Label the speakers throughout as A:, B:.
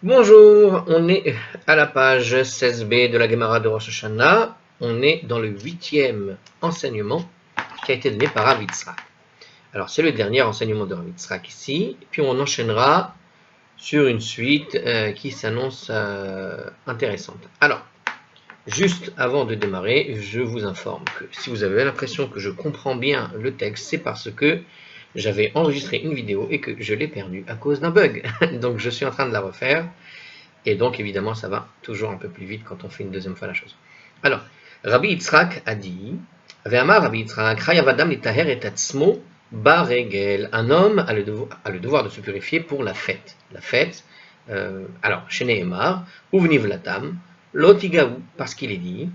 A: Bonjour, on est à la page 16b de la Gemara de Rosh Hashanah. On est dans le 8e enseignement qui a été donné par Rav Yitzhak. Alors c'est le dernier enseignement de Rav Yitzhak ici, et puis on enchaînera sur une suite qui s'annonce intéressante. Alors, juste avant de démarrer, je vous informe que si vous avez l'impression que je comprends bien le texte, c'est parce que j'avais enregistré une vidéo et que je l'ai perdue à cause d'un bug. Donc je suis en train de la refaire. Et donc évidemment ça va toujours un peu plus vite quand on fait une deuxième fois la chose. Alors, Rabbi Yitzhak a dit, Ve'amar Rabbi Yitzhak, Chayavadam litaher et atzmo baregel. Un homme a le devoir de se purifier pour la fête. La fête, alors, chez Nehemar, Uvniv latam, lotigaou, parce qu'il est dit,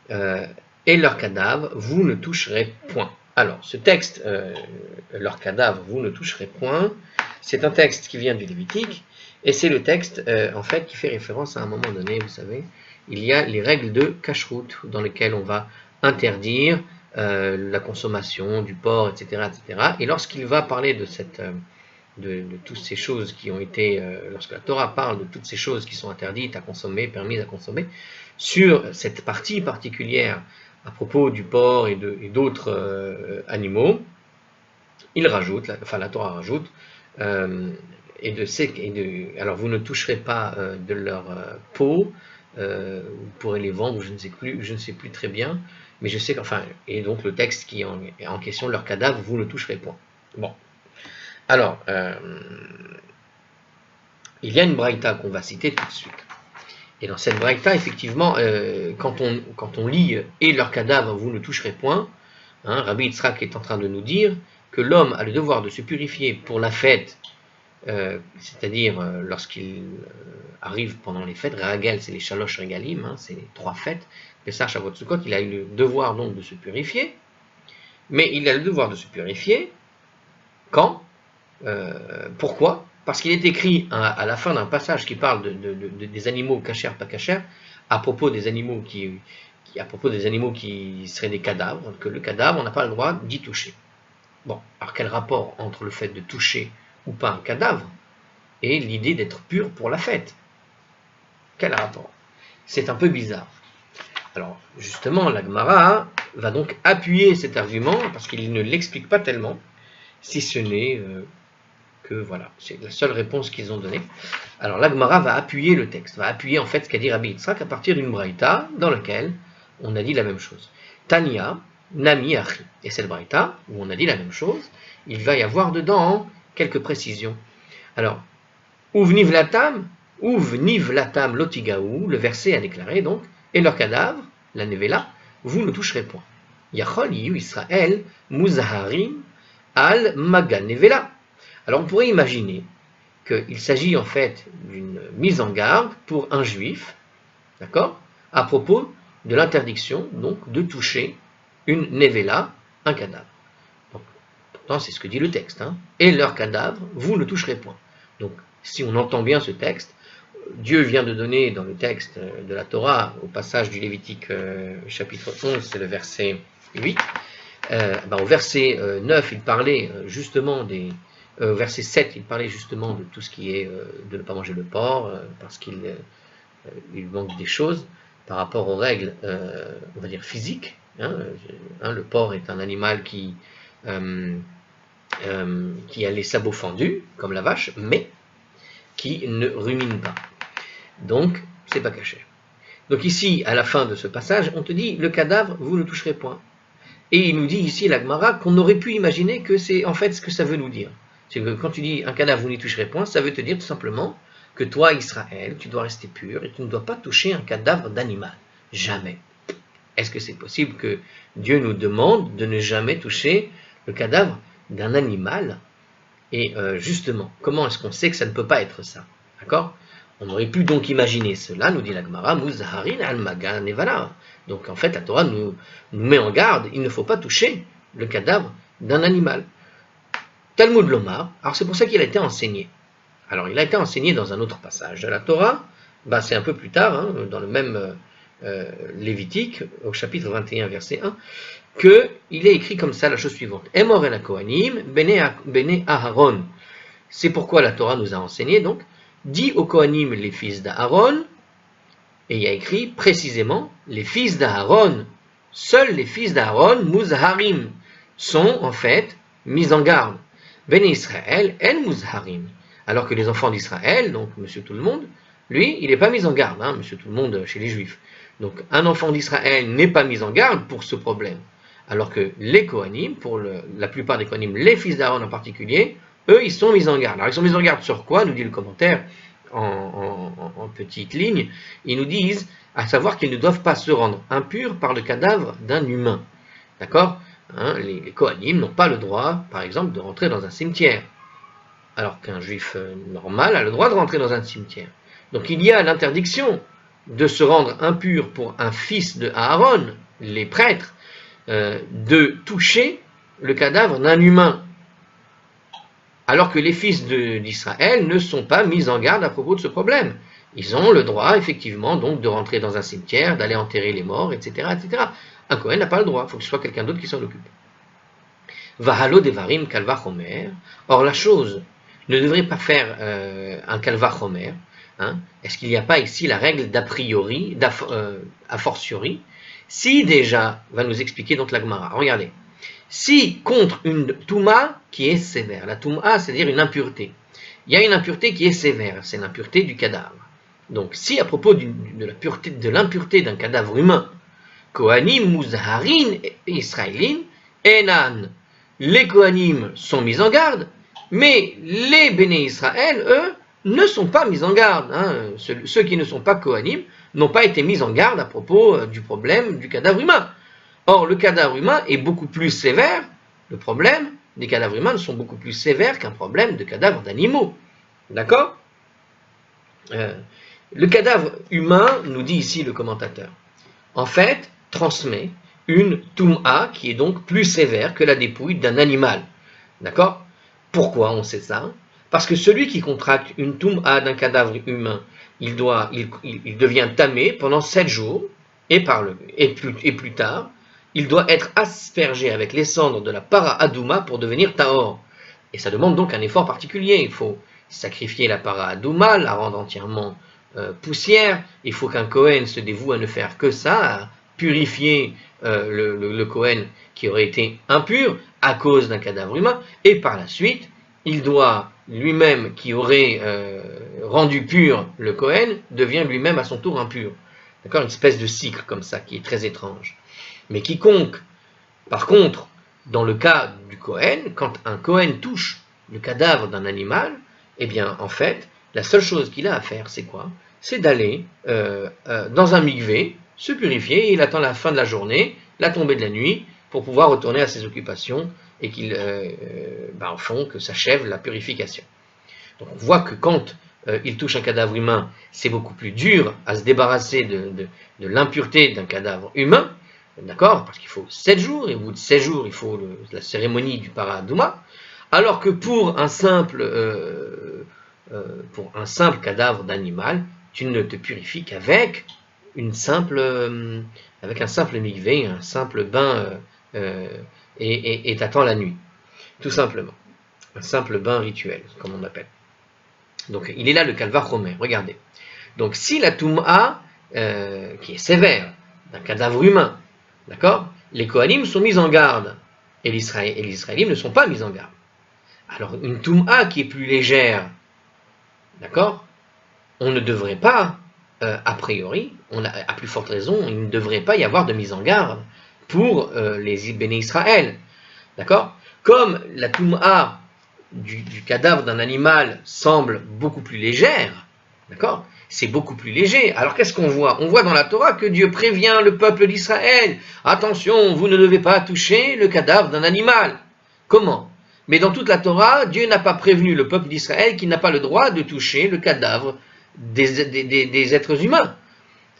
A: et leur cadavre, vous ne toucherez point. Alors, ce texte, leur cadavre, vous ne toucherez point, c'est un texte qui vient du Lévitique, et c'est le texte, en fait, qui fait référence à un moment donné, vous savez, il y a les règles de cacheroute, dans lesquelles on va interdire la consommation du porc, etc., etc. Et lorsqu'il va parler de cette... de toutes ces choses qui ont été, lorsque la Torah parle de toutes ces choses qui sont interdites à consommer, permises à consommer, sur cette partie particulière à propos du porc et d'autres animaux, il rajoute, la Torah rajoute, alors vous ne toucherez pas de leur peau, vous pourrez les vendre, je ne sais plus très bien, mais je sais qu'enfin, et donc le texte qui est en question, leur cadavre, vous ne toucherez point. Bon. Alors, il y a une braïta qu'on va citer tout de suite. Et dans cette braïta, effectivement, quand on lit « et leur cadavre, vous ne toucherez point », Rabbi Yitzhak est en train de nous dire que l'homme a le devoir de se purifier pour la fête, c'est-à-dire lorsqu'il arrive pendant les fêtes, Ragel, c'est les Shalosh Regalim, c'est les 3 fêtes, Pessah, Shavuot, Sukkot, il a eu le devoir donc de se purifier, mais il a le devoir de se purifier quand? Pourquoi? Parce qu'il est écrit à la fin d'un passage qui parle des animaux cachers, pas cachers, à propos des animaux qui seraient des cadavres, que le cadavre, on n'a pas le droit d'y toucher. Bon, alors quel rapport entre le fait de toucher ou pas un cadavre et l'idée d'être pur pour la fête? Quel rapport? C'est un peu bizarre. Alors, justement, la Gemara va donc appuyer cet argument, parce qu'il ne l'explique pas tellement, si ce n'est que voilà, c'est la seule réponse qu'ils ont donnée. Alors la Gemara va appuyer le texte, va appuyer en fait ce qu'a dit Rabbi Yitzhak à partir d'une braïta dans laquelle on a dit la même chose. Tania, Nami Achi. Et cette braïta, où on a dit la même chose, il va y avoir dedans quelques précisions. Alors, Uvniv latam lotigaou, le verset a déclaré donc, et leur cadavre, la nevela, vous ne toucherez point. Yachol yu Israël muzaharim al magan nevela. Alors on pourrait imaginer qu'il s'agit en fait d'une mise en garde pour un juif, d'accord, à propos de l'interdiction donc de toucher une nevela, un cadavre. Donc, pourtant c'est ce que dit le texte, et leur cadavre, vous ne toucherez point. Donc si on entend bien ce texte, Dieu vient de donner dans le texte de la Torah, au passage du Lévitique chapitre 11, c'est le verset 8, au verset 9 il parlait justement verset 7, il parlait justement de tout ce qui est de ne pas manger le porc, parce qu'il manque des choses par rapport aux règles, on va dire physiques. Le porc est un animal qui a les sabots fendus, comme la vache, mais qui ne rumine pas. Donc, c'est pas caché. Donc ici, à la fin de ce passage, on te dit, le cadavre, vous ne toucherez point. Et il nous dit ici, la Gemara, qu'on aurait pu imaginer que c'est en fait ce que ça veut nous dire. C'est que quand tu dis un cadavre, vous n'y toucherez point, ça veut te dire tout simplement que toi, Israël, tu dois rester pur et tu ne dois pas toucher un cadavre d'animal. Jamais. Est-ce que c'est possible que Dieu nous demande de ne jamais toucher le cadavre d'un animal? Et justement, comment est-ce qu'on sait que ça ne peut pas être ça? D'accord? On aurait pu donc imaginer cela, nous dit la Gemara, Muzaharin al-Magan Nevala. Donc en fait, la Torah nous met en garde, il ne faut pas toucher le cadavre d'un animal. Talmud Lomar, alors c'est pour ça qu'il a été enseigné. Alors il a été enseigné dans un autre passage de la Torah, c'est un peu plus tard, dans le même Lévitique, au chapitre 21, verset 1, qu'il est écrit comme ça la chose suivante. Emor el Kohanim, bene Aharon. C'est pourquoi la Torah nous a enseigné donc dit aux Kohanim les fils d'Aaron, et il y a écrit précisément les fils d'Aaron. Seuls les fils d'Aaron, Muzharim, sont en fait mis en garde. Béné Israël, El Muzharim. Alors que les enfants d'Israël, donc monsieur tout le monde, lui, il n'est pas mis en garde, hein, monsieur tout le monde chez les Juifs. Donc un enfant d'Israël n'est pas mis en garde pour ce problème. Alors que les Kohanim, pour la plupart des Kohanim, les fils d'Aaron en particulier, eux, ils sont mis en garde. Alors ils sont mis en garde sur quoi, nous dit le commentaire en petites lignes. Ils nous disent, à savoir qu'ils ne doivent pas se rendre impurs par le cadavre d'un humain. D'accord, hein, les Kohanim n'ont pas le droit, par exemple, de rentrer dans un cimetière. Alors qu'un juif normal a le droit de rentrer dans un cimetière. Donc il y a l'interdiction de se rendre impur pour un fils de Aaron, les prêtres, de toucher le cadavre d'un humain. Alors que les fils d'Israël ne sont pas mis en garde à propos de ce problème. Ils ont le droit, effectivement, donc de rentrer dans un cimetière, d'aller enterrer les morts, etc. etc. Un Kohen n'a pas le droit, il faut que ce soit quelqu'un d'autre qui s'en occupe. Vahalo devarim kalva chomer. Or, la chose ne devrait pas faire un kalva chomer. Hein. Est-ce qu'il n'y a pas ici la règle d'a priori, a fortiori, si déjà, va nous expliquer donc la Gemara. Regardez. Si contre une touma qui est sévère, la touma, c'est-à-dire une impureté, il y a une impureté qui est sévère, c'est l'impureté du cadavre. Donc, si à propos de l'impureté d'un cadavre humain, Kohanim, Muzharin, Israélin, Enan, les Kohanim sont mis en garde, mais les Béné Israël, eux, ne sont pas mis en garde. Hein. Ceux qui ne sont pas Kohanim n'ont pas été mis en garde à propos du problème du cadavre humain. Or, le cadavre humain est beaucoup plus sévère, le problème des cadavres humains sont beaucoup plus sévères qu'un problème de cadavres d'animaux. D'accord ? Le cadavre humain, nous dit ici le commentateur, en fait, transmet une toum'a qui est donc plus sévère que la dépouille d'un animal. D'accord ? Pourquoi on sait ça ? Parce que celui qui contracte une toum'a d'un cadavre humain, il devient tamé pendant 7 jours, et plus tard, il doit être aspergé avec les cendres de la para adouma pour devenir tahor. Et ça demande donc un effort particulier. Il faut sacrifier la para adouma, la rendre entièrement poussière. Il faut qu'un Kohen se dévoue à ne faire que ça, à purifier le Kohen qui aurait été impur à cause d'un cadavre humain. Et par la suite, il doit lui-même, qui aurait rendu pur le Kohen, devient lui-même à son tour impur. D'accord ? Une espèce de cycle comme ça qui est très étrange. Mais quiconque, par contre, dans le cas du Kohen, quand un Kohen touche le cadavre d'un animal, eh bien, en fait, la seule chose qu'il a à faire, c'est quoi ? C'est d'aller dans un mikvé, se purifier, et il attend la fin de la journée, la tombée de la nuit, pour pouvoir retourner à ses occupations, et qu'il, en fond, que s'achève la purification. Donc on voit que quand il touche un cadavre humain, c'est beaucoup plus dur à se débarrasser de l'impureté d'un cadavre humain, d'accord, parce qu'il faut 7 jours, et au bout de 7 jours, il faut la cérémonie du paradouma, alors que pour un simple cadavre d'animal, tu ne te purifies qu'avec un simple mikvé, un simple bain, et t'attends la nuit, tout simplement. Un simple bain rituel, comme on appelle. Donc, il est là le kalva chomer, regardez. Donc, si la toum'a, qui est sévère, d'un cadavre humain, d'accord, les Kohanim sont mis en garde, et les Israélites ne sont pas mis en garde. Alors, une toum'a qui est plus légère, d'accord, on ne devrait pas, a priori, à plus forte raison, il ne devrait pas y avoir de mise en garde pour les Béné Israël, d'accord. Comme la toum'a du cadavre d'un animal semble beaucoup plus légère, d'accord, c'est beaucoup plus léger. Alors qu'est-ce qu'on voit ? On voit dans la Torah que Dieu prévient le peuple d'Israël. Attention, vous ne devez pas toucher le cadavre d'un animal. Comment ? Mais dans toute la Torah, Dieu n'a pas prévenu le peuple d'Israël qu'il n'a pas le droit de toucher le cadavre des êtres humains.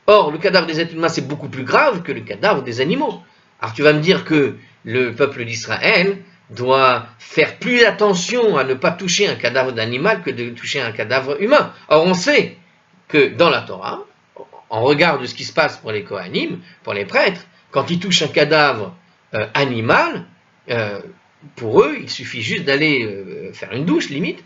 A: Or, le cadavre des êtres humains, c'est beaucoup plus grave que le cadavre des animaux. Alors tu vas me dire que le peuple d'Israël doit faire plus attention à ne pas toucher un cadavre d'animal que de toucher un cadavre humain. Or, on sait que dans la Torah, en regard de ce qui se passe pour les Kohanim, pour les prêtres, quand ils touchent un cadavre animal, pour eux, il suffit juste d'aller faire une douche, limite,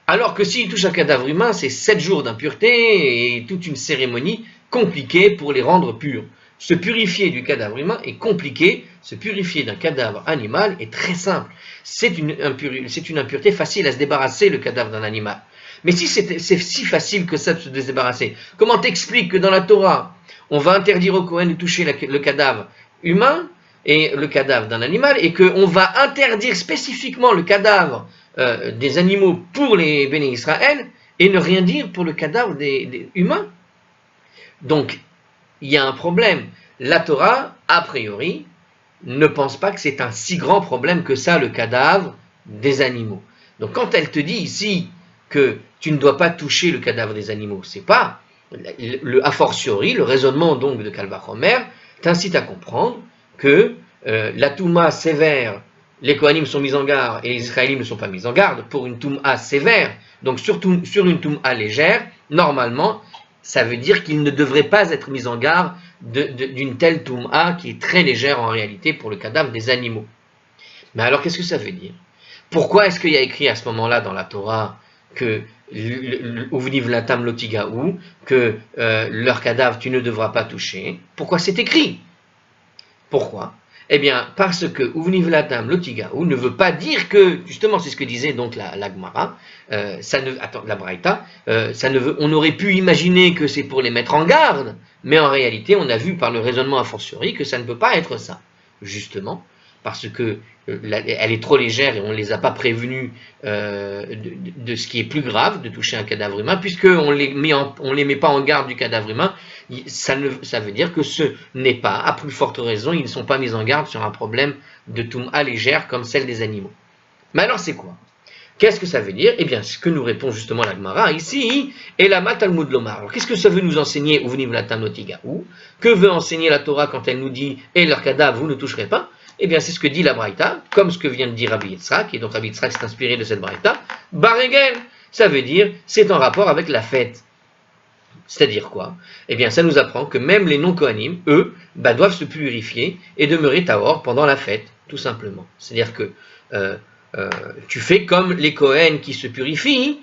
A: Alors que s'il touche un cadavre humain, c'est 7 jours d'impureté et toute une cérémonie compliquée pour les rendre purs. Se purifier du cadavre humain est compliqué, se purifier d'un cadavre animal est très simple. C'est une impureté facile à se débarrasser, le cadavre d'un animal. Mais si c'est si facile que ça de se débarrasser, comment t'expliques que dans la Torah, on va interdire au Kohen de toucher le cadavre humain et le cadavre d'un animal, et qu'on va interdire spécifiquement le cadavre des animaux pour les béné Israël, et ne rien dire pour le cadavre des humains? Donc, il y a un problème. La Torah, a priori, ne pense pas que c'est un si grand problème que ça, le cadavre des animaux. Donc, quand elle te dit ici que tu ne dois pas toucher le cadavre des animaux, c'est pas, a fortiori, le raisonnement donc de Kal Vachomer t'incite à comprendre que la Touma sévère, les Kohanim sont mis en garde et les Israélites ne sont pas mis en garde pour une Touma sévère, donc surtout sur une Touma légère, normalement, ça veut dire qu'ils ne devraient pas être mis en garde d'une telle Touma qui est très légère en réalité pour le cadavre des animaux. Mais alors qu'est-ce que ça veut dire? Pourquoi est-ce qu'il y a écrit à ce moment-là dans la Torah que Uvnivlatam Lotigaou, que leur cadavre tu ne devras pas toucher? Pourquoi c'est écrit? Pourquoi? Eh bien, parce que Uvnivlatam Lotigaou ne veut pas dire que, justement, c'est ce que disait donc la Gemara, la Braïta, on aurait pu imaginer que c'est pour les mettre en garde, mais en réalité, on a vu par le raisonnement a fortiori que ça ne peut pas être ça, justement, parce que elle est trop légère et on ne les a pas prévenus de ce qui est plus grave, de toucher un cadavre humain, puisqu'on ne les met pas en garde du cadavre humain, ça veut dire que ce n'est pas, à plus forte raison, ils ne sont pas mis en garde sur un problème de touma légère comme celle des animaux. Mais alors c'est quoi? Qu'est-ce que ça veut dire? Eh bien, ce que nous répond justement la Gemara ici, et la Talmud Lomar. Alors, qu'est-ce que ça veut nous enseigner? Que veut enseigner la Torah quand elle nous dit, et leur cadavre, vous ne toucherez pas? Eh bien, c'est ce que dit la Braïta, comme ce que vient de dire Rabbi Yitzhak, et donc Rabbi Yitzhak s'est inspiré de cette Braïta. Baregel, ça veut dire, c'est en rapport avec la fête. C'est-à-dire quoi? Eh bien, ça nous apprend que même les non-Kohanim, eux, doivent se purifier et demeurer tahor pendant la fête, tout simplement. C'est-à-dire que tu fais comme les Kohen qui se purifient,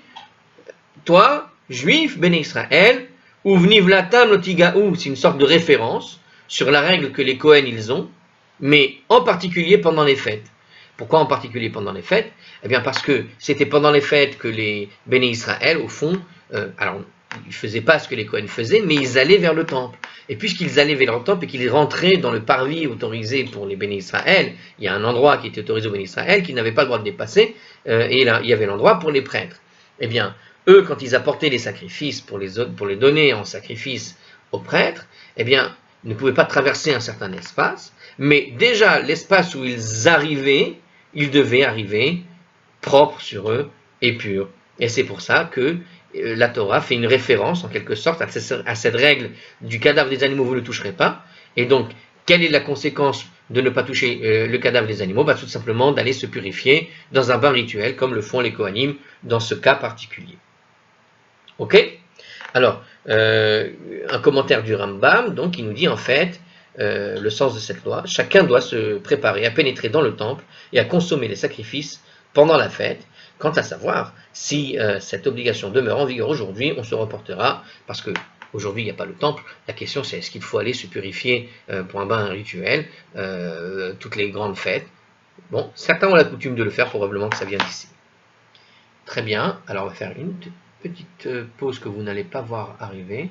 A: toi, juif, béné Israël, ou vnivlatam lotigaou, c'est une sorte de référence sur la règle que les Kohen ils ont, mais en particulier pendant les fêtes. Pourquoi en particulier pendant les fêtes? Eh bien parce que c'était pendant les fêtes que les béné Israël, au fond, alors ils ne faisaient pas ce que les Kohen faisaient, mais ils allaient vers le temple. Et puisqu'ils allaient vers le temple et qu'ils rentraient dans le parvis autorisé pour les béné Israël, il y a un endroit qui était autorisé aux béné Israël qu'ils n'avaient pas le droit de dépasser, et là, il y avait l'endroit pour les prêtres. Eh bien, eux, quand ils apportaient les sacrifices pour les donner en sacrifice aux prêtres, eh bien, ils ne pouvaient pas traverser un certain espace, mais déjà, l'espace où ils arrivaient, ils devaient arriver propres sur eux et purs. Et c'est pour ça que la Torah fait une référence, en quelque sorte, à cette règle du cadavre des animaux, vous ne toucherez pas. Et donc, quelle est la conséquence de ne pas toucher le cadavre des animaux? Tout simplement d'aller se purifier dans un bain rituel, comme le font les Kohanim dans ce cas particulier. Ok? Alors, un commentaire du Rambam, donc, il nous dit en fait, le sens de cette loi, chacun doit se préparer à pénétrer dans le temple et à consommer les sacrifices pendant la fête. Quant à savoir si cette obligation demeure en vigueur aujourd'hui, on se reportera, parce que aujourd'hui il n'y a pas le temple, la question c'est est-ce qu'il faut aller se purifier pour un bain rituel, toutes les grandes fêtes. Bon, certains ont la coutume de le faire, probablement que ça vient d'ici. Très bien, alors on va faire une petite pause que vous n'allez pas voir arriver.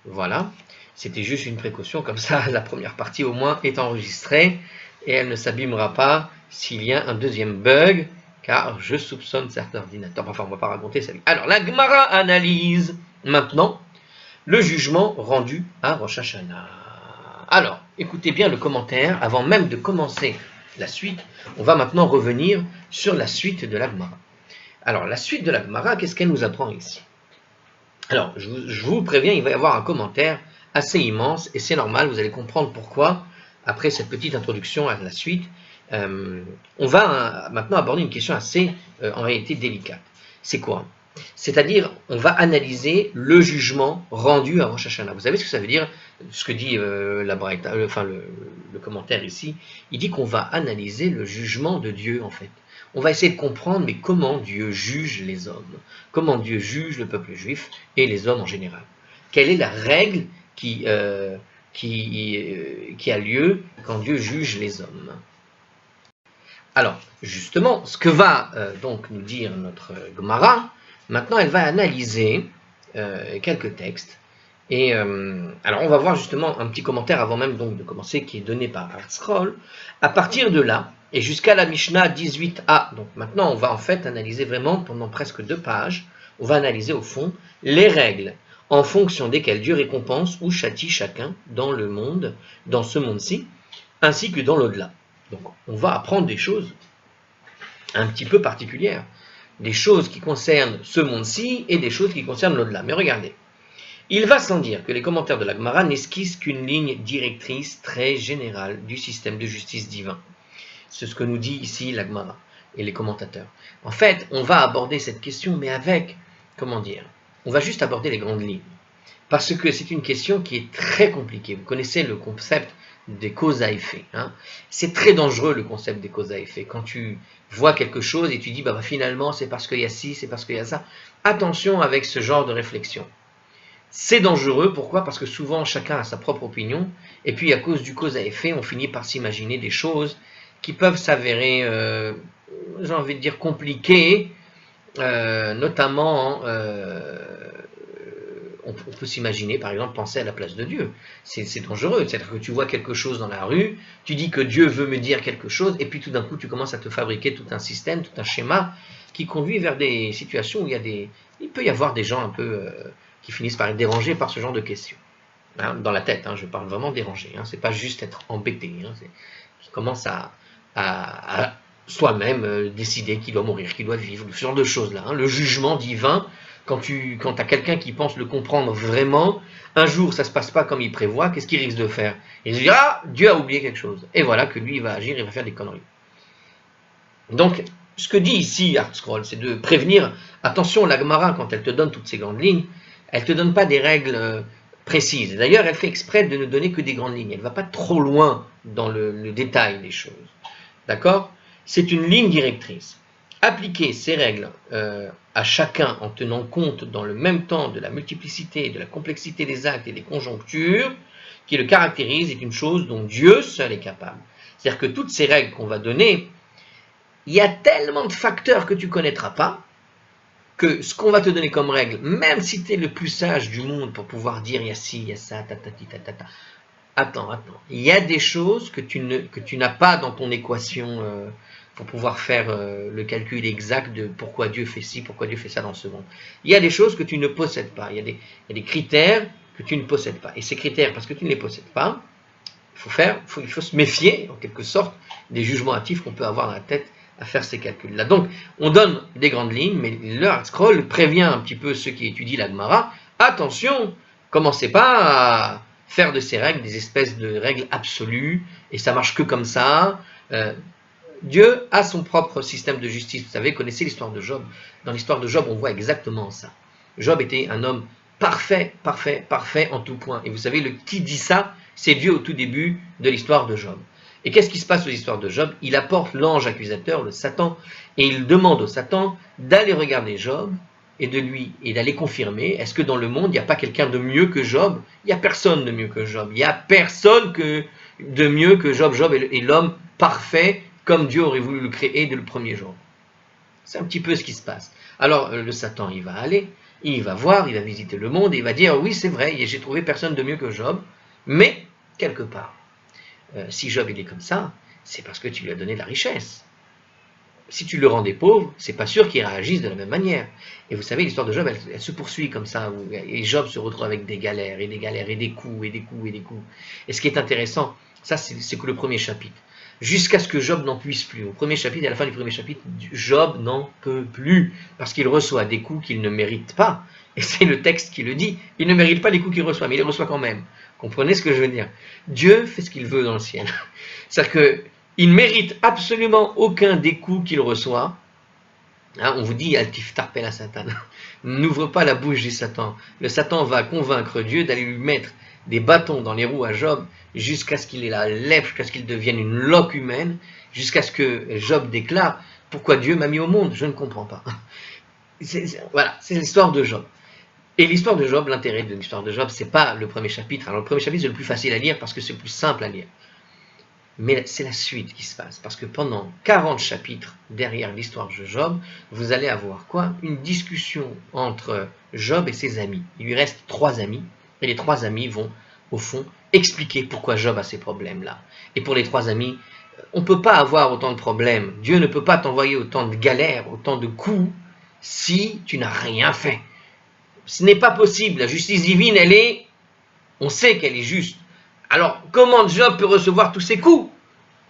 A: Voilà, c'était juste une précaution, comme ça la première partie au moins est enregistrée et elle ne s'abîmera pas s'il y a un deuxième bug, car je soupçonne certains ordinateurs. Enfin, on ne va pas raconter ça. Alors, la Gemara analyse maintenant le jugement rendu à Rosh Hashanah. Alors, écoutez bien le commentaire, avant même de commencer la suite, on va maintenant revenir sur la suite de la Gemara. Alors, la suite de la Gemara, qu'est-ce qu'elle nous apprend ici? Alors, je vous préviens, il va y avoir un commentaire assez immense, et c'est normal, vous allez comprendre pourquoi, après cette petite introduction à la suite. On va maintenant aborder une question assez, en réalité, délicate. C'est quoi? C'est-à-dire, on va analyser le jugement rendu à Rosh Hashanah. Vous savez ce que ça veut dire? Ce que dit la Braïta, le commentaire ici, il dit qu'on va analyser le jugement de Dieu, en fait. on va essayer de comprendre, mais comment Dieu juge les hommes, comment Dieu juge le peuple juif et les hommes en général. Quelle est la règle qui a lieu quand Dieu juge les hommes? Alors, justement, ce que va donc nous dire notre Gemara, maintenant elle va analyser quelques textes. Et alors on va voir justement un petit commentaire avant même donc de commencer qui est donné par ArtScroll. À partir de là, et jusqu'à la Mishnah 18a, donc maintenant on va en fait analyser vraiment pendant presque 2 pages, on va analyser au fond les règles en fonction desquelles Dieu récompense ou châtie chacun dans le monde, dans ce monde-ci, ainsi que dans l'au-delà. Donc on va apprendre des choses un petit peu particulières, des choses qui concernent ce monde-ci et des choses qui concernent l'au-delà. Mais regardez, il va sans dire que les commentaires de la Gemara n'esquissent qu'une ligne directrice très générale du système de justice divin. C'est ce que nous dit ici la Gemara et les commentateurs. En fait, on va aborder cette question, mais avec, comment dire, on va juste aborder les grandes lignes. Parce que c'est une question qui est très compliquée. Vous connaissez le concept des causes à effet. Hein. C'est très dangereux le concept des causes à effet. Quand tu vois quelque chose et tu dis, bah, finalement, c'est parce qu'il y a ci, c'est parce qu'il y a ça. Attention avec ce genre de réflexion. C'est dangereux, pourquoi? Parce que souvent chacun a sa propre opinion, et puis à cause du cause à effet, on finit par s'imaginer des choses qui peuvent s'avérer, j'ai envie de dire, compliquées, notamment, on peut s'imaginer, par exemple, penser à la place de Dieu. C'est dangereux, c'est-à-dire que tu vois quelque chose dans la rue, tu dis que Dieu veut me dire quelque chose, et puis tout d'un coup tu commences à te fabriquer tout un système, tout un schéma, qui conduit vers des situations où il peut y avoir des gens un peu... qui finissent par être dérangés par ce genre de questions. Hein, dans la tête, hein, je parle vraiment dérangé. Hein, c'est pas juste être embêté. Hein, qui commence à soi-même décider qu'il doit mourir, qu'il doit vivre, ce genre de choses-là. Hein, le jugement divin, quand tu as quelqu'un qui pense le comprendre vraiment, un jour ça se passe pas comme il prévoit, qu'est-ce qu'il risque de faire? Il se dit, ah, Dieu a oublié quelque chose. Et voilà que lui, il va agir, il va faire des conneries. Donc, ce que dit ici ArtScroll, c'est de prévenir, attention, la Gemara, quand elle te donne toutes ces grandes lignes, elle ne te donne pas des règles précises. D'ailleurs, elle fait exprès de ne donner que des grandes lignes. Elle ne va pas trop loin dans le détail des choses. D'accord? C'est une ligne directrice. Appliquer ces règles à chacun en tenant compte dans le même temps de la multiplicité et de la complexité des actes et des conjonctures qui le caractérisent est une chose dont Dieu seul est capable. C'est-à-dire que toutes ces règles qu'on va donner, il y a tellement de facteurs que tu ne connaîtras pas, que ce qu'on va te donner comme règle, même si tu es le plus sage du monde pour pouvoir dire il y a ci, il y a ça, tatati, tatata, attends, il y a des choses que tu n'as pas dans ton équation pour pouvoir faire le calcul exact de pourquoi Dieu fait ci, pourquoi Dieu fait ça dans ce monde. Il y a des choses que tu ne possèdes pas, il y a des critères que tu ne possèdes pas. Et ces critères, parce que tu ne les possèdes pas, il faut se méfier, en quelque sorte, des jugements hâtifs qu'on peut avoir dans la tête à faire ces calculs-là. Donc, on donne des grandes lignes, mais le ArtScroll prévient un petit peu ceux qui étudient la Gemara, attention, commencez pas à faire de ces règles des espèces de règles absolues, et ça marche que comme ça. Dieu a son propre système de justice. Vous savez, connaissez l'histoire de Job. Dans l'histoire de Job, on voit exactement ça. Job était un homme parfait en tout point. Et vous savez, qui dit ça, c'est Dieu au tout début de l'histoire de Job. Et qu'est-ce qui se passe aux histoires de Job? Il apporte l'ange accusateur, le Satan, et il demande au Satan d'aller regarder Job et d'aller confirmer, est-ce que dans le monde, il n'y a pas quelqu'un de mieux que Job? Il n'y a personne de mieux que Job. Il n'y a personne de mieux que Job. Job est l'homme parfait, comme Dieu aurait voulu le créer dès le premier jour. C'est un petit peu ce qui se passe. Alors, le Satan, il va aller, il va voir, il va visiter le monde, et il va dire, oui, c'est vrai, j'ai trouvé personne de mieux que Job, mais, quelque part, si Job il est comme ça, c'est parce que tu lui as donné de la richesse. Si tu le rendais pauvre, c'est pas sûr qu'il réagisse de la même manière. Et vous savez, l'histoire de Job, elle se poursuit comme ça, et Job se retrouve avec des galères, et des galères, et des coups, et des coups, et des coups. Et ce qui est intéressant, ça c'est que le premier chapitre, jusqu'à ce que Job n'en puisse plus. Au premier chapitre, et à la fin du premier chapitre, Job n'en peut plus, parce qu'il reçoit des coups qu'il ne mérite pas. Et c'est le texte qui le dit, il ne mérite pas les coups qu'il reçoit, mais il les reçoit quand même. Comprenez ce que je veux dire? Dieu fait ce qu'il veut dans le ciel. C'est-à-dire qu'il ne mérite absolument aucun des coups qu'il reçoit. Hein, on vous dit, Altiftar Pela Satan. N'ouvre pas la bouche du Satan. Le Satan va convaincre Dieu d'aller lui mettre des bâtons dans les roues à Job jusqu'à ce qu'il ait la lèpre, jusqu'à ce qu'il devienne une loque humaine, jusqu'à ce que Job déclare, pourquoi Dieu m'a mis au monde, je ne comprends pas. Voilà, c'est l'histoire de Job. Et l'histoire de Job, l'intérêt de l'histoire de Job, c'est pas le premier chapitre. Alors le premier chapitre, c'est le plus facile à lire parce que c'est le plus simple à lire. Mais c'est la suite qui se passe. Parce que pendant 40 chapitres derrière l'histoire de Job, vous allez avoir quoi? Une discussion entre Job et ses amis. Il lui reste 3 amis. Et les 3 amis vont, au fond, expliquer pourquoi Job a ces problèmes-là. Et pour les 3 amis, on ne peut pas avoir autant de problèmes. Dieu ne peut pas t'envoyer autant de galères, autant de coups, si tu n'as rien fait. Ce n'est pas possible. La justice divine, on sait qu'elle est juste. Alors, comment Job peut recevoir tous ces coups?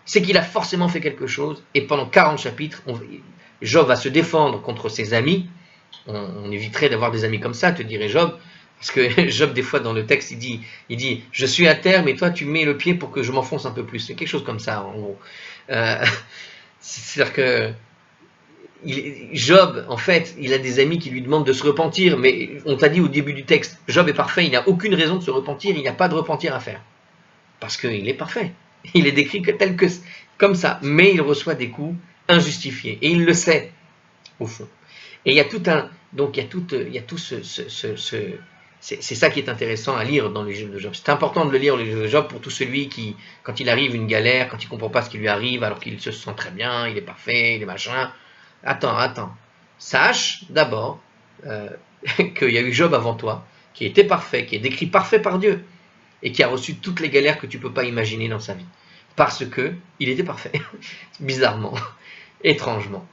A: C'est qu'il a forcément fait quelque chose, et pendant 40 chapitres, Job va se défendre contre ses amis. On éviterait d'avoir des amis comme ça, te dirait Job, parce que Job, des fois, dans le texte, il dit « Je suis à terre, mais toi, tu mets le pied pour que je m'enfonce un peu plus. » C'est quelque chose comme ça, en gros. C'est-à-dire que Job, en fait, il a des amis qui lui demandent de se repentir, mais on t'a dit au début du texte, Job est parfait, il n'a aucune raison de se repentir, il n'y a pas de repentir à faire. Parce qu'il est parfait. Il est décrit comme ça, mais il reçoit des coups injustifiés, et il le sait, au fond. Et il y a tout c'est ça qui est intéressant à lire dans les livres de Job. C'est important de le lire, les livres de Job, pour tout celui qui, quand il arrive une galère, quand il ne comprend pas ce qui lui arrive, alors qu'il se sent très bien, il est parfait, il est machin. Attends. Sache d'abord qu'il y a eu Job avant toi, qui était parfait, qui est décrit parfait par Dieu, et qui a reçu toutes les galères que tu ne peux pas imaginer dans sa vie. Parce qu'il était parfait, bizarrement, étrangement.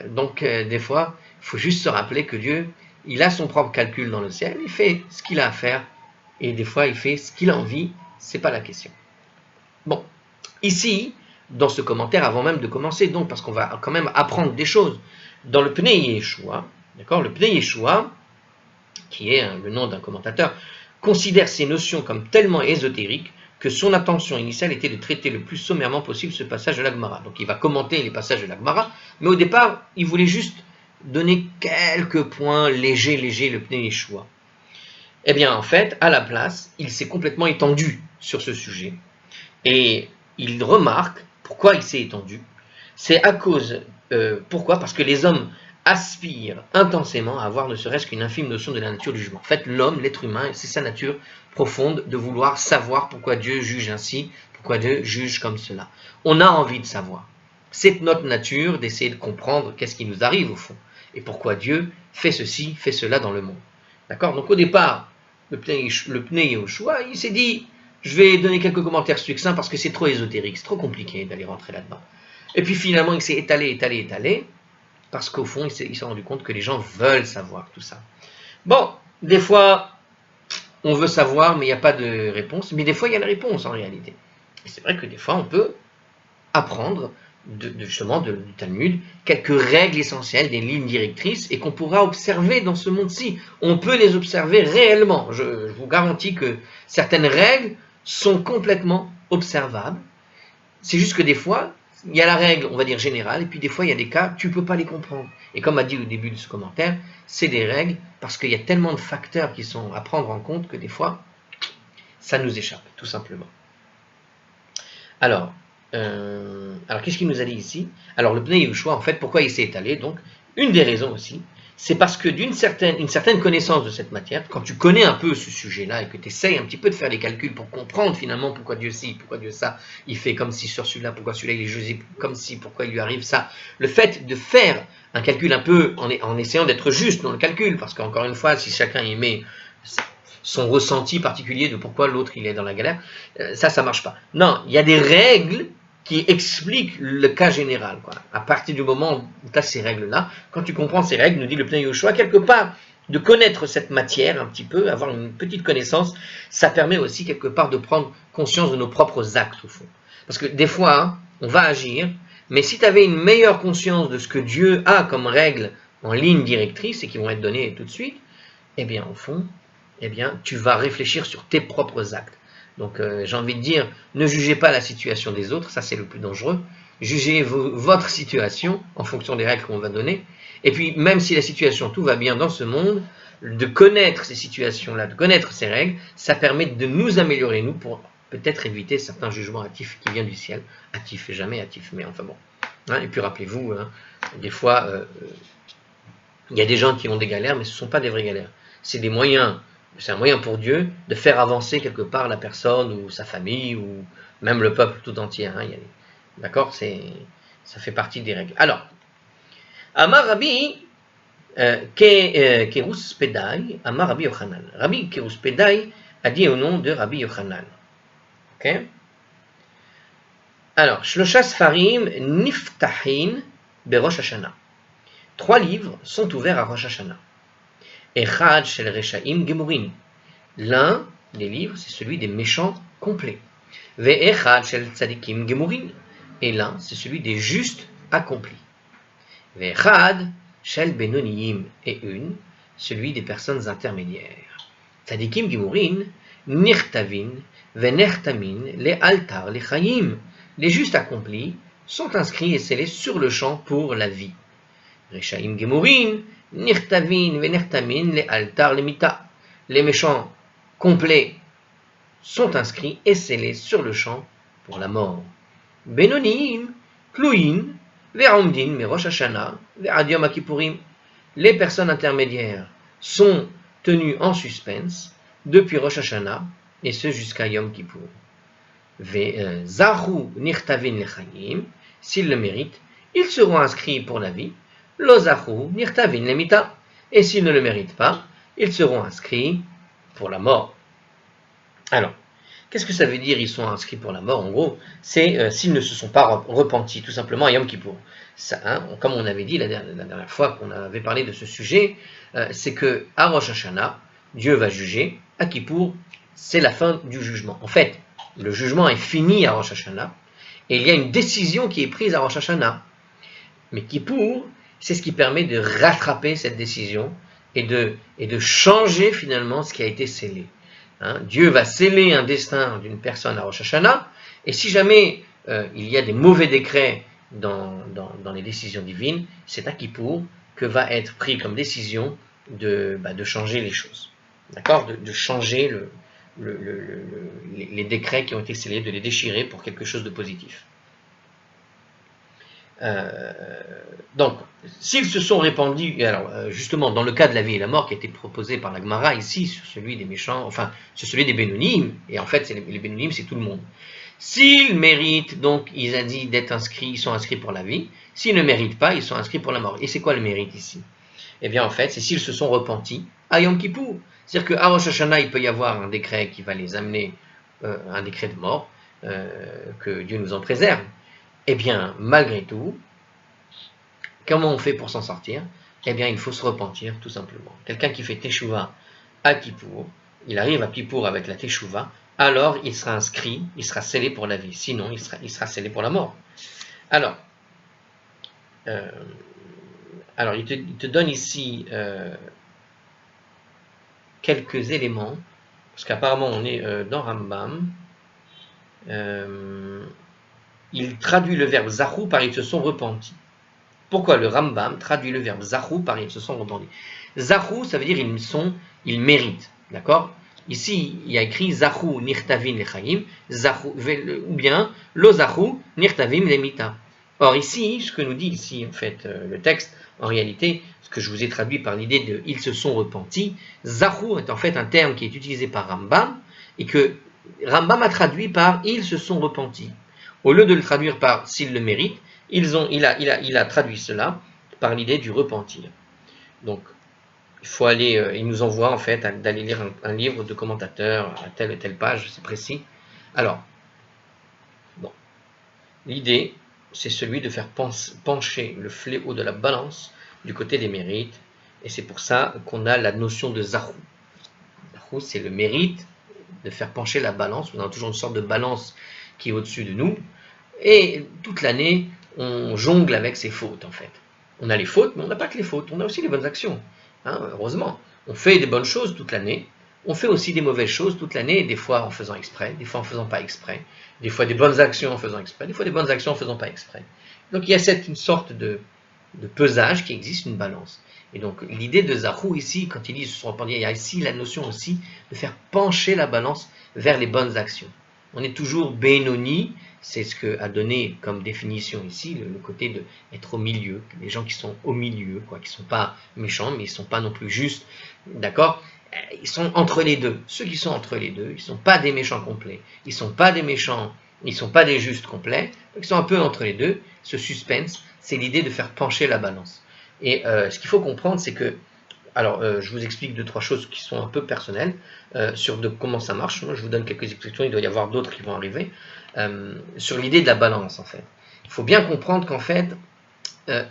A: Donc, des fois, il faut juste se rappeler que Dieu, il a son propre calcul dans le ciel, il fait ce qu'il a à faire, et des fois, il fait ce qu'il a envie, c'est pas la question. Bon, ici, dans ce commentaire, avant même de commencer, donc, parce qu'on va quand même apprendre des choses, dans le Pnei Yeshua, d'accord, le Pnei Yeshua, qui est le nom d'un commentateur, considère ces notions comme tellement ésotériques que son intention initiale était de traiter le plus sommairement possible ce passage de la Gemara. Donc il va commenter les passages de la Gemara, mais au départ, il voulait juste donner quelques points légers, le Pnei Yeshua. Eh bien, en fait, à la place, il s'est complètement étendu sur ce sujet. Et il remarque pourquoi il s'est étendu. C'est à cause, pourquoi? Parce que les hommes aspire intensément à avoir ne serait-ce qu'une infime notion de la nature du jugement. En fait, l'homme, l'être humain, c'est sa nature profonde de vouloir savoir pourquoi Dieu juge ainsi, pourquoi Dieu juge comme cela. On a envie de savoir. C'est notre nature d'essayer de comprendre qu'est-ce qui nous arrive au fond, et pourquoi Dieu fait ceci, fait cela dans le monde. D'accord? Donc au départ, le Pnei Yehoshua, il s'est dit, je vais donner quelques commentaires succincts parce que c'est trop ésotérique, c'est trop compliqué d'aller rentrer là-dedans. Et puis finalement, il s'est étalé, parce qu'au fond, il s'est rendu compte que les gens veulent savoir tout ça. Bon, des fois, on veut savoir, mais il n'y a pas de réponse. Mais des fois, il y a la réponse en réalité. Et c'est vrai que des fois, on peut apprendre justement du Talmud quelques règles essentielles, des lignes directrices, et qu'on pourra observer dans ce monde-ci. On peut les observer réellement. Je vous garantis que certaines règles sont complètement observables. C'est juste que des fois, il y a la règle, on va dire générale, et puis des fois, il y a des cas, tu ne peux pas les comprendre. Et comme a dit au début de ce commentaire, c'est des règles parce qu'il y a tellement de facteurs qui sont à prendre en compte que des fois, ça nous échappe, tout simplement. Alors qu'est-ce qu'il nous a dit ici? Alors, le Pnei Yehoshua, en fait, pourquoi il s'est étalé? Donc, une des raisons aussi, c'est parce que une certaine connaissance de cette matière, quand tu connais un peu ce sujet-là et que tu essayes un petit peu de faire les calculs pour comprendre finalement pourquoi Dieu ci, pourquoi Dieu ça, il fait comme si sur celui-là, pourquoi celui-là il est jugé comme si, pourquoi il lui arrive ça. Le fait de faire un calcul un peu en essayant d'être juste dans le calcul, parce qu'encore une fois, si chacun y met son ressenti particulier de pourquoi l'autre il est dans la galère, ça marche pas. Non, il y a des règles qui explique le cas général. Quoi. À partir du moment où tu as ces règles-là, quand tu comprends ces règles, nous dit le Pnei Yehoshua, quelque part, de connaître cette matière un petit peu, avoir une petite connaissance, ça permet aussi quelque part de prendre conscience de nos propres actes au fond. Parce que des fois, on va agir, mais si tu avais une meilleure conscience de ce que Dieu a comme règles en ligne directrice et qui vont être données tout de suite, eh bien au fond, tu vas réfléchir sur tes propres actes. Donc j'ai envie de dire, ne jugez pas la situation des autres, ça c'est le plus dangereux. Jugez votre situation en fonction des règles qu'on va donner. Et puis même si la situation, tout va bien dans ce monde, de connaître ces situations-là, de connaître ces règles, ça permet de nous améliorer, nous, pour peut-être éviter certains jugements hâtifs qui viennent du ciel. Hâtifs et jamais hâtifs, mais enfin bon. Hein, et puis rappelez-vous, hein, des fois, il y a des gens qui ont des galères, mais ce ne sont pas des vraies galères. C'est des moyens, c'est un moyen pour Dieu de faire avancer quelque part la personne ou sa famille ou même le peuple tout entier. Hein, d'accord, ça fait partie des règles. Alors, Amar Rabbi Kerus Pedai, Amar Rabbi Yochanan. Rabbi Kerus Pedai a dit au nom de Rabbi Yochanan. Ok. Alors, Shlosha Sfarim Niftahin Berosh Hashanah. 3 livres sont ouverts à Rosh Hashanah. Echad Shel Reshaim Gemurin. L'un des livres, c'est celui des méchants complets. Ve'echad Shel Tzadikim Gemurin. Et l'un, c'est celui des justes accomplis. Ve'echad Shel Benoniim. Et une, celui des personnes intermédiaires. Tzadikim Gemurin, Nirtavin, Ve'nertamin, Les Altar, Les Chaim. Les justes accomplis sont inscrits et scellés sur le champ pour la vie. Reshaim Gemurin, Nirtavin, Venertamin, les Altar, les Mita. Les méchants complets sont inscrits et scellés sur le champ pour la mort. Benonim, Tluin, Ve'amdin, Merosh Hashanah, Ve'ad Yom Kippourim. Les personnes intermédiaires sont tenues en suspense depuis Rosh Hashanah et ce jusqu'à Yom Kippour. Ve'zahu Nirtavin Lechayim, s'ils le méritent, ils seront inscrits pour la vie. Lozahu Nirtavin Lemita, et s'ils ne le méritent pas, ils seront inscrits pour la mort. Alors, qu'est-ce que ça veut dire ils sont inscrits pour la mort? En gros, c'est s'ils ne se sont pas repentis, tout simplement à Yom Kippour. Ça, hein, comme on avait dit la dernière fois qu'on avait parlé de ce sujet, c'est que à Rosh Hashanah, Dieu va juger. À Kippour, c'est la fin du jugement. En fait, le jugement est fini à Rosh Hashanah, et il y a une décision qui est prise à Rosh Hashanah. Mais Kippour, c'est ce qui permet de rattraper cette décision et de changer finalement ce qui a été scellé. Hein, Dieu va sceller un destin d'une personne à Rosh Hashanah, et si jamais il y a des mauvais décrets dans les décisions divines, c'est à Kippour que va être pris comme décision de changer les choses. D'accord, de changer les décrets qui ont été scellés, de les déchirer pour quelque chose de positif. Donc, s'ils se sont répandus, alors justement dans le cas de la vie et la mort qui a été proposé par la Gemara ici, sur celui des méchants, enfin sur celui des Bénonim, et en fait les Bénonim c'est tout le monde. S'ils méritent, donc ils ont dit d'être inscrits, ils sont inscrits pour la vie. S'ils ne méritent pas, ils sont inscrits pour la mort. Et c'est quoi le mérite ici? Eh bien en fait, c'est s'ils se sont repentis à Yom Kippour. C'est-à-dire qu'à Rosh Hashanah, il peut y avoir un décret qui va les amener, un décret de mort, que Dieu nous en préserve. Eh bien, malgré tout, comment on fait pour s'en sortir? Eh bien, il faut se repentir, tout simplement. Quelqu'un qui fait Teshuvah à Kippour, il arrive à Kippour avec la Teshuvah, alors il sera inscrit, il sera scellé pour la vie. Sinon, il sera scellé pour la mort. Alors il te donne ici quelques éléments, parce qu'apparemment on est dans Rambam. Il traduit le verbe Zahou par ils se sont repentis. Pourquoi le Rambam traduit le verbe Zahou par ils se sont repentis? Zahou, ça veut dire ils méritent. D'accord? Ici, il y a écrit Zahou nirtavim lechaim, ou bien Lo Zahou nirtavim lemita. Or ici, ce que nous dit ici en fait le texte, en réalité, ce que je vous ai traduit par l'idée de ils se sont repentis, Zahou est en fait un terme qui est utilisé par Rambam et que Rambam a traduit par ils se sont repentis. Au lieu de le traduire par s'ils le méritent, il a traduit cela par l'idée du repentir. Donc, il faut aller, il nous envoie en fait d'aller lire un livre de commentateurs à telle et telle page, c'est précis. Alors, bon, l'idée, c'est celui de faire pencher le fléau de la balance du côté des mérites, et c'est pour ça qu'on a la notion de Zahou. Zahou, c'est le mérite de faire pencher la balance. On a toujours une sorte de balance qui est au-dessus de nous, et toute l'année, on jongle avec ses fautes en fait. On a les fautes, mais on n'a pas que les fautes, on a aussi les bonnes actions. Hein, heureusement, on fait des bonnes choses toute l'année, on fait aussi des mauvaises choses toute l'année, des fois en faisant exprès, des fois en faisant pas exprès, des fois des bonnes actions en faisant exprès, des fois des bonnes actions en faisant pas exprès. Donc il y a une sorte de pesage qui existe, une balance. Et donc l'idée de Zahou ici, quand il dit se sont repentis, il y a ici la notion aussi de faire pencher la balance vers les bonnes actions. On est toujours Benoni c'est ce qu'a donné comme définition ici, le côté d'être au milieu, les gens qui sont au milieu, quoi, qui ne sont pas méchants, mais ils ne sont pas non plus justes, d'accord? Ils sont entre les deux. Ceux qui sont entre les deux, ils ne sont pas des méchants complets, ils ne sont pas des méchants, ils ne sont pas des justes complets, ils sont un peu entre les deux. Ce suspense, c'est l'idée de faire pencher la balance. Et ce qu'il faut comprendre, c'est que, alors je vous explique 2-3 choses qui sont un peu personnelles sur comment ça marche. Moi, je vous donne quelques explications, il doit y avoir d'autres qui vont arriver. Sur l'idée de la balance, en fait. Il faut bien comprendre qu'en fait,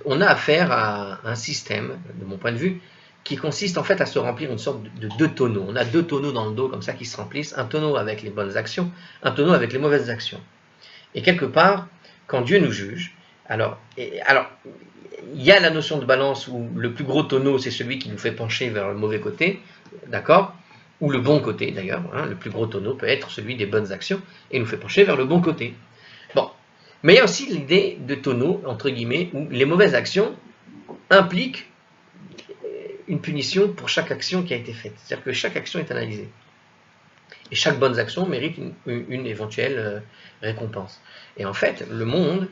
A: on a affaire à un système, de mon point de vue, qui consiste en fait à se remplir une sorte de 2 tonneaux. On a 2 tonneaux dans le dos comme ça qui se remplissent, un tonneau avec les bonnes actions, un tonneau avec les mauvaises actions. Et quelque part, quand Dieu nous juge, alors il y a la notion de balance où le plus gros tonneau, c'est celui qui nous fait pencher vers le mauvais côté, d'accord? Ou le bon côté d'ailleurs, hein, le plus gros tonneau peut être celui des bonnes actions et nous fait pencher vers le bon côté. Bon, mais il y a aussi l'idée de tonneau, entre guillemets, où les mauvaises actions impliquent une punition pour chaque action qui a été faite. C'est-à-dire que chaque action est analysée. Et chaque bonne action mérite une éventuelle récompense. Et en fait, le monde,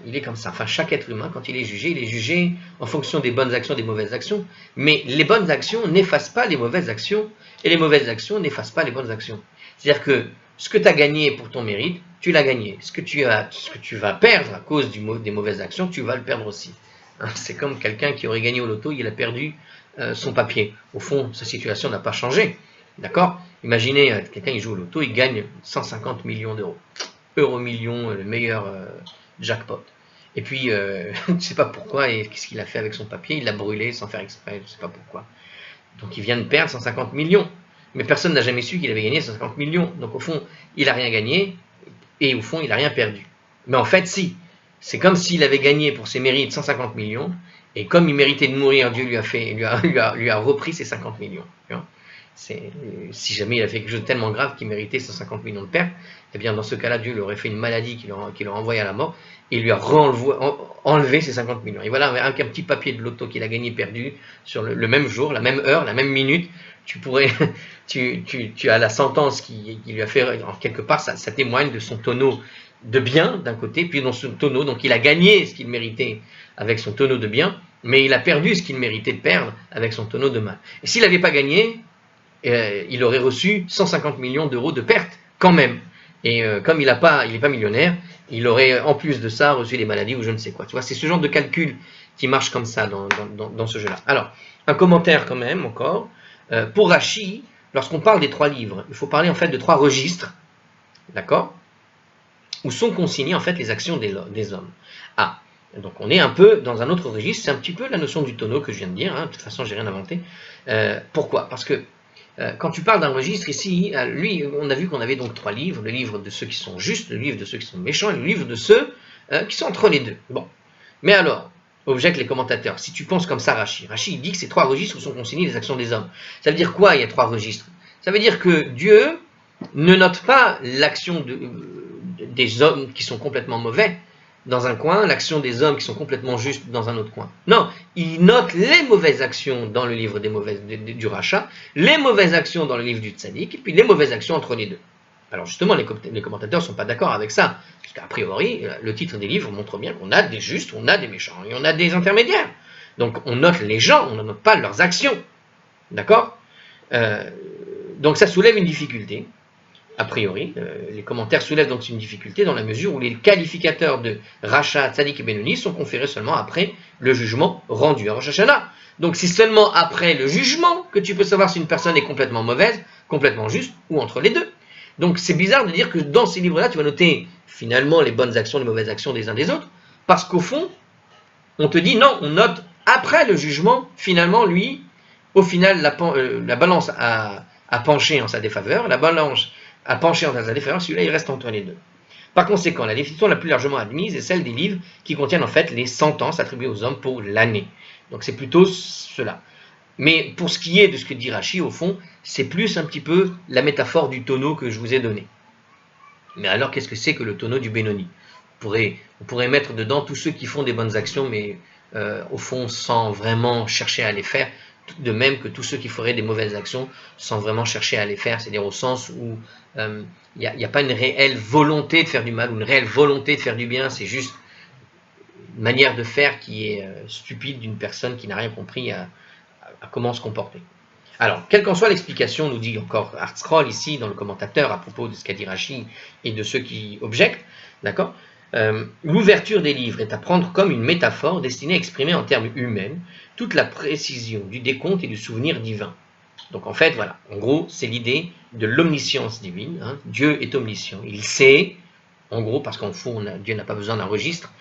A: il est comme ça. Enfin, chaque être humain, quand il est jugé en fonction des bonnes actions, des mauvaises actions. Mais les bonnes actions n'effacent pas les mauvaises actions, et les mauvaises actions n'effacent pas les bonnes actions. C'est-à-dire que ce que tu as gagné pour ton mérite, tu l'as gagné. Ce que tu vas perdre à cause des mauvaises actions, tu vas le perdre aussi. C'est comme quelqu'un qui aurait gagné au loto, il a perdu son papier. Au fond, sa situation n'a pas changé. D'accord? Imaginez, quelqu'un qui joue au loto, il gagne 150 millions d'euros. Euro-million, le meilleur jackpot. Et puis, je ne sais pas pourquoi, et qu'est-ce qu'il a fait avec son papier, il l'a brûlé sans faire exprès, je ne sais pas pourquoi. Donc il vient de perdre 150 millions. Mais personne n'a jamais su qu'il avait gagné 150 millions. Donc au fond, il n'a rien gagné, et au fond, il n'a rien perdu. Mais en fait, si. C'est comme s'il avait gagné pour ses mérites 150 millions, et comme il méritait de mourir, Dieu lui a repris ses 50 millions. Si jamais il a fait quelque chose de tellement grave qu'il méritait 150 millions de pertes, eh bien dans ce cas-là, Dieu lui aurait fait une maladie qui l'aurait envoyé à la mort, et il lui a enlevé ses 50 millions. Et voilà, avec un petit papier de loto qu'il a gagné perdu, sur le même jour, la même heure, la même minute, tu as la sentence qui lui a fait, en quelque part, ça témoigne de son tonneau de bien d'un côté, puis dans son tonneau, donc il a gagné ce qu'il méritait avec son tonneau de bien, mais il a perdu ce qu'il méritait de perdre avec son tonneau de mal. Et s'il n'avait pas gagné, il aurait reçu 150 millions d'euros de pertes quand même. Et comme il n'est pas millionnaire, il aurait en plus de ça reçu des maladies ou je ne sais quoi. Tu vois, c'est ce genre de calcul qui marche comme ça dans ce jeu-là. Alors, un commentaire quand même encore. Pour Rashi, lorsqu'on parle des 3 livres, il faut parler en fait de 3 registres, d'accord, où sont consignées en fait les actions des hommes. Ah, donc on est un peu dans un autre registre, c'est un petit peu la notion du tonneau que je viens de dire, hein, de toute façon j'ai rien inventé. Pourquoi? Parce que quand tu parles d'un registre ici, lui, on a vu qu'on avait donc 3 livres, le livre de ceux qui sont justes, le livre de ceux qui sont méchants, et le livre de ceux qui sont entre les deux. Bon, mais alors, objectent les commentateurs, si tu penses comme ça, Rashi dit que ces 3 registres où sont consignées les actions des hommes. Ça veut dire quoi, il y a 3 registres? Ça veut dire que Dieu ne note pas l'action des hommes qui sont complètement mauvais dans un coin, l'action des hommes qui sont complètement justes dans un autre coin. Non, il note les mauvaises actions dans le livre du rachat, les mauvaises actions dans le livre du tzaddik, et puis les mauvaises actions entre les deux. Alors justement, les commentateurs ne sont pas d'accord avec ça, parce qu'a priori, le titre des livres montre bien qu'on a des justes, on a des méchants, et on a des intermédiaires. Donc on note les gens, on ne note pas leurs actions. D'accord? Donc ça soulève une difficulté. A priori, les commentaires soulèvent donc une difficulté dans la mesure où les qualificateurs de Rachat, Tzadik et Benoni sont conférés seulement après le jugement rendu à Rosh Hashanah. Donc c'est seulement après le jugement que tu peux savoir si une personne est complètement mauvaise, complètement juste ou entre les deux. Donc c'est bizarre de dire que dans ces livres-là, tu vas noter finalement les bonnes actions, les mauvaises actions des uns des autres, parce qu'au fond, on te dit non, on note après le jugement, finalement lui, au final la balance a penché en sa défaveur, la balance à pencher en sa défaveur, celui-là il reste entre les deux. Par conséquent, la définition la plus largement admise est celle des livres qui contiennent en fait les sentences attribuées aux hommes pour l'année. Donc c'est plutôt cela. Mais pour ce qui est de ce que dit Rashi, au fond, c'est plus un petit peu la métaphore du tonneau que je vous ai donné. Mais alors qu'est-ce que c'est que le tonneau du Benoni? On pourrait mettre dedans tous ceux qui font des bonnes actions, mais au fond sans vraiment chercher à les faire, de même que tous ceux qui feraient des mauvaises actions sans vraiment chercher à les faire, c'est-à-dire au sens où il n'y a pas une réelle volonté de faire du mal ou une réelle volonté de faire du bien, c'est juste une manière de faire qui est stupide d'une personne qui n'a rien compris à comment se comporter. Alors, quelle qu'en soit l'explication, nous dit encore Hartzroll ici dans le commentateur à propos de ce qu'a dit Rashi et de ceux qui objectent, d'accord, l'ouverture des livres est à prendre comme une métaphore destinée à exprimer en termes humains toute la précision du décompte et du souvenir divin. Donc en fait, voilà, en gros, c'est l'idée de l'omniscience divine. Hein. Dieu est omniscient, il sait, en gros, parce qu'en fond, Dieu n'a pas besoin d'un registre,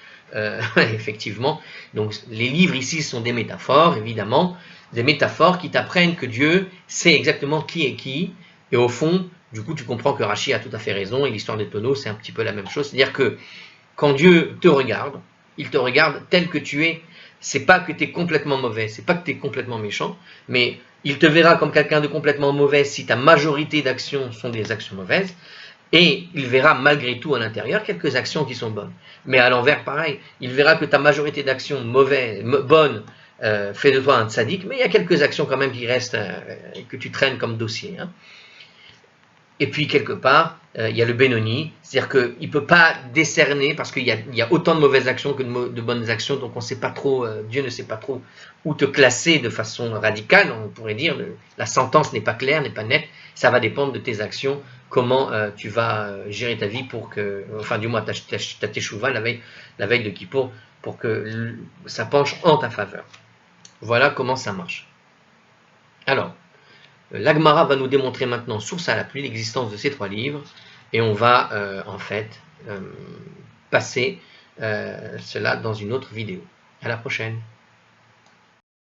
A: effectivement. Donc les livres ici sont des métaphores, évidemment, des métaphores qui t'apprennent que Dieu sait exactement qui est qui, et au fond, du coup, tu comprends que Rashi a tout à fait raison, et l'histoire des tonneaux, c'est un petit peu la même chose, c'est-à-dire que quand Dieu te regarde, il te regarde tel que tu es. C'est pas que tu es complètement mauvais, c'est pas que tu es complètement méchant, mais il te verra comme quelqu'un de complètement mauvais si ta majorité d'actions sont des actions mauvaises, et il verra malgré tout à l'intérieur quelques actions qui sont bonnes. Mais à l'envers, pareil, il verra que ta majorité d'actions bonnes fait de toi un tzaddik, mais il y a quelques actions quand même qui restent, que tu traînes comme dossier. Hein. Et puis, quelque part, il y a le Benoni, c'est-à-dire qu'il ne peut pas décerner, parce qu'il y a autant de mauvaises actions que de bonnes actions, donc on sait pas trop, Dieu ne sait pas trop où te classer de façon radicale, on pourrait dire, la sentence n'est pas claire, n'est pas nette, ça va dépendre de tes actions, comment tu vas gérer ta vie pour que, enfin du moins ta teshuva la veille de Kippour, pour que ça penche en ta faveur. Voilà comment ça marche. Alors, l'Agmara va nous démontrer maintenant, source à la pluie, l'existence de ces 3 livres, et on va en fait passer cela dans une autre vidéo. À la prochaine.